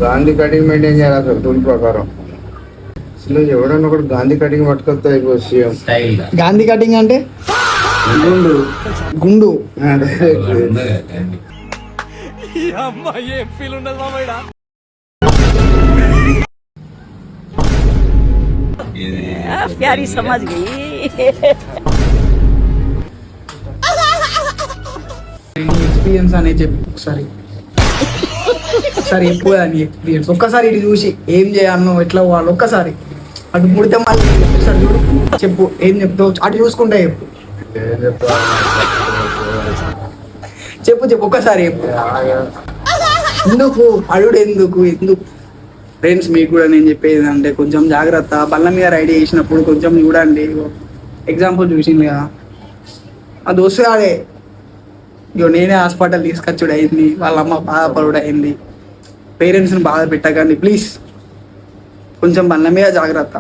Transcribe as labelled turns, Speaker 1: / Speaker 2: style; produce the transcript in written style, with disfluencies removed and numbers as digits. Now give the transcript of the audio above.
Speaker 1: Gandhi cutting maintain చేయాలి అసలు rule ప్రకారం. అసలు ఎవడన్నా ఒకటి గాంధీ కటింగ్ పట్టుకొస్తా అయిపో సీఎం.
Speaker 2: గాంధీ కటింగ్ అంటే
Speaker 1: గుండు
Speaker 2: గుండు.
Speaker 3: प्यारी समझ गई.
Speaker 2: ఎక్స్పీరియన్స్ అనేది చెప్పు ఒకసారి. ఒకసారి చెప్పు అని ఎక్స్పీరియన్స్. ఒక్కసారి ఇటు చూసి ఏం చేయాలనో ఎట్లా పోవాలో ఒక్కసారి అటు ముడితే మళ్ళీ ఒకసారి చూడు చెప్పు ఏం చెప్తావు అటు చూసుకుంటా చెప్పు. చెప్పు చెప్పు ఒక్కసారి చెప్పు. ఎందుకు అడుడు ఎందుకు ఎందుకు ఫ్రెండ్స్ మీకు కూడా నేను చెప్పేది అంటే కొంచెం జాగ్రత్త. బల్ల మీద రైడ్ చేసినప్పుడు కొంచెం చూడండి. ఎగ్జాంపుల్ చూసింది కదా ఆ దోస్తు కాదే ఇగో నేనే హాస్పిటల్ తీసుకొచ్చుడు అయింది, వాళ్ళ అమ్మ బాధపడుడు అయింది. పేరెంట్స్ని బాధ పెట్టకండి ప్లీజ్. కొంచెం బల్ల మీద జాగ్రత్త.